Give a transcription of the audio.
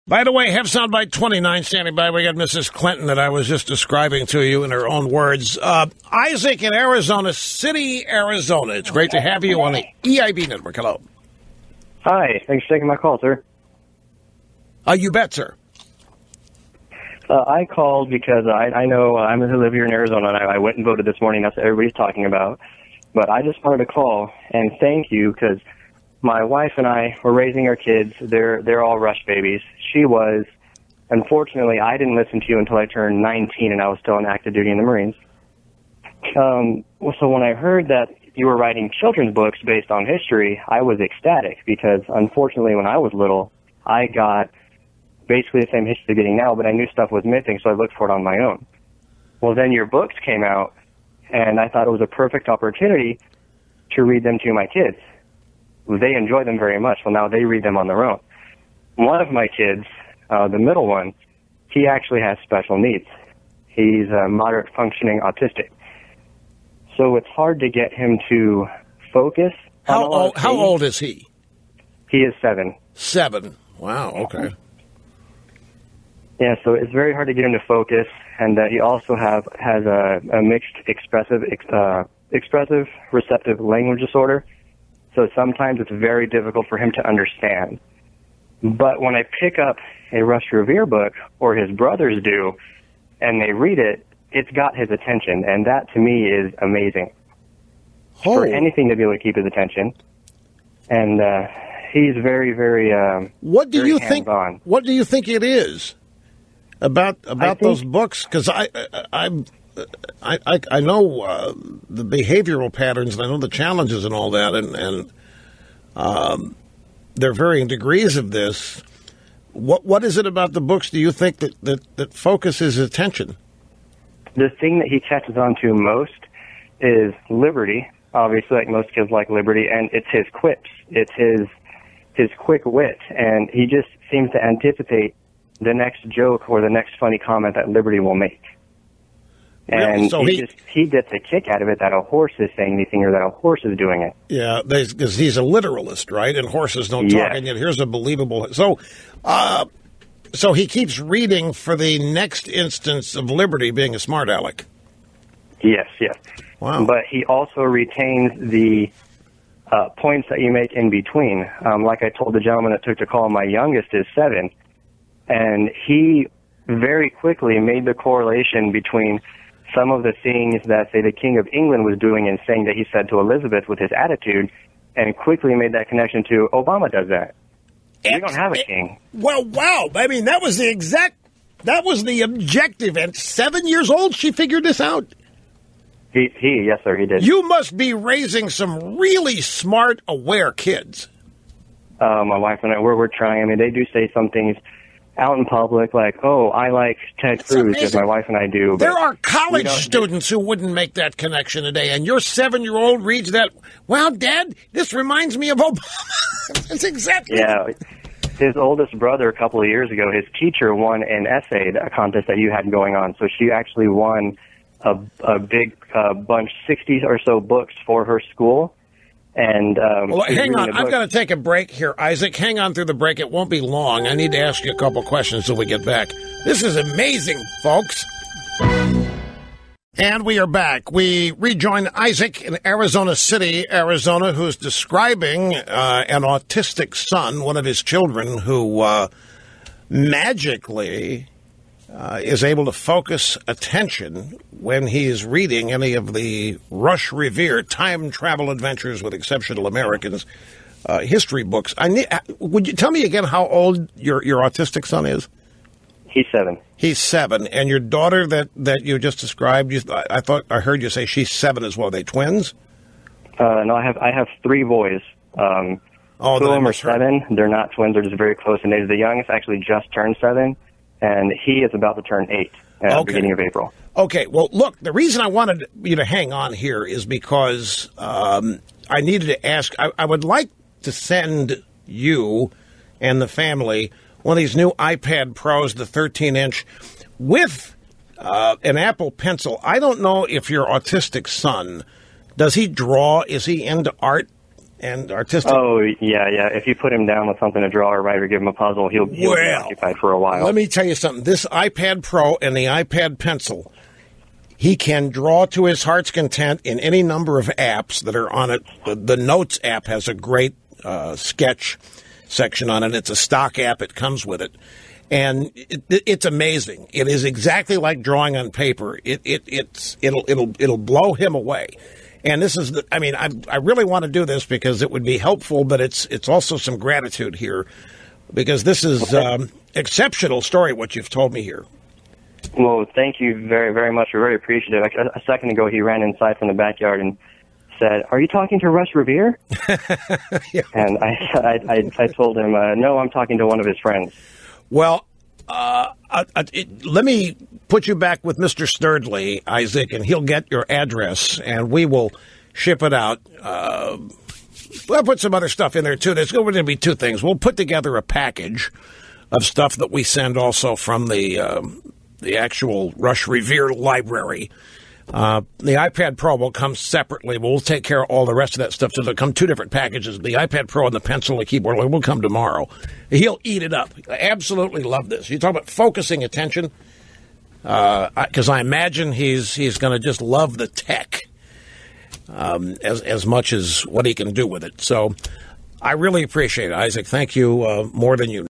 By the way, have soundbite 29 standing by. We got Mrs. Clinton that I was just describing to you in her own words. Isaac in Arizona City, Arizona. It's great to have you on the EIB network. Hello. Hi. Thanks for taking my call, sir. You bet, sir. I called because I know I'm going to live here in Arizona, and I went and voted this morning. That's what everybody's talking about. But I just wanted to call and thank you because my wife and I were raising our kids. They're all Rush babies. She was. Unfortunately, I didn't listen to you until I turned 19, and I was still on active duty in the Marines. So when I heard that you were writing children's books based on history, I was ecstatic because, unfortunately, when I was little, I got basically the same history you're getting now, but I knew stuff was missing, so I looked for it on my own. Well, then your books came out, and I thought it was a perfect opportunity to read them to my kids. They enjoy them very much. Well, now they read them on their own. One of my kids, the middle one, he actually has special needs. He's moderate functioning autistic. So it's hard to get him to focus. How old is he? He is 7. 7. Wow, okay. Yeah, so it's very hard to get him to focus, and he also has a mixed expressive receptive language disorder. So sometimes it's very difficult for him to understand. But when I pick up a Rush Revere book, or his brothers do, and they read it, it's got his attention, and that to me is amazing. For anything to be able to keep his attention. And he's very, very what do very you hands-on. think? What do you think it is about those books? Because I know the behavioral patterns, and I know the challenges and all that, and there are varying degrees of this. What is it about the books, do you think, that focuses attention? The thing that he catches on to most is liberty. Obviously, like most kids like liberty, and it's his quips. It's his quick wit, and he just seems to anticipate the next joke or the next funny comment that Liberty will make. And really? So he gets a kick out of it that a horse is saying anything or that a horse is doing it. Yeah, because he's a literalist, right? And horses don't talk, and yet here's a believable... So he keeps reading for the next instance of Liberty being a smart aleck. Yes. Wow. But he also retains the points that you make in between. Like I told the gentleman that took the call, my youngest is 7, and he very quickly made the correlation between some of the things that, say, the King of England was doing and saying that he said to Elizabeth with his attitude, and quickly made that connection to Obama does that. We don't have a king. Well, wow. I mean, that was the objective. At 7 years old, she figured this out. Yes, sir, he did. You must be raising some really smart, aware kids. My wife and I, we're trying. I mean, they do say some things out in public, like, oh, I like Ted Cruz, because my wife and I do. There are college students who wouldn't make that connection today, and your 7-year-old reads that, well, Dad, this reminds me of Obama. That's exactly... Yeah. His oldest brother, a couple of years ago, his teacher won an essay, a contest that you had going on, so she actually won a big bunch, 60 or so books for her school. And well, hang on. I've got to take a break here, Isaac. Hang on through the break. It won't be long. I need to ask you a couple questions till we get back. This is amazing, folks. And we are back. We rejoin Isaac in Arizona City, Arizona, who's describing an autistic son, one of his children, who magically is able to focus attention when he's reading any of the Rush Revere time travel adventures with exceptional Americans history books. Would you tell me again how old your autistic son is? He's 7. He's 7, and your daughter that you just described, I heard you say she's 7 as well. Are they twins? No, I have 3 boys. 2 of them are 7. They're not twins. They're just very close in age. The youngest actually just turned 7. And he is about to turn 8 at the beginning of April. Okay. Well, look, the reason I wanted you to hang on here is because I needed to ask. I would like to send you and the family one of these new iPad Pros, the 13-inch, with an Apple Pencil. I don't know if your autistic son, does he draw? Is he into art? and Autistic. Oh, yeah. If you put him down with something to draw or write or give him a puzzle, he'll be occupied for a while. Let me tell you something. This iPad Pro and the iPad Pencil, he can draw to his heart's content in any number of apps that are on it. The Notes app has a great sketch section on it. It's a stock app. It comes with it. And it's amazing. It is exactly like drawing on paper. It'll blow him away. And this is I really want to do this because it would be helpful, but it's also some gratitude here because this is exceptional story what you've told me here. Well, thank you very, very much. We're very appreciative. A second ago, he ran inside from the backyard and said, "Are you talking to Russ Revere?" Yeah. And I told him, "No, I'm talking to one of his friends." Well, let me put you back with Mr. Sturdley, Isaac, and he'll get your address, and we will ship it out. We'll put some other stuff in there, too. There's going to be two things. We'll put together a package of stuff that we send also from the actual Rush Revere library. The iPad Pro will come separately. We'll take care of all the rest of that stuff. So there'll come two different packages. The iPad Pro and the pencil and keyboard will come tomorrow. He'll eat it up. I absolutely love this. You talk about focusing attention, because I imagine he's going to just love the tech as much as what he can do with it. So I really appreciate it, Isaac. Thank you more than you know.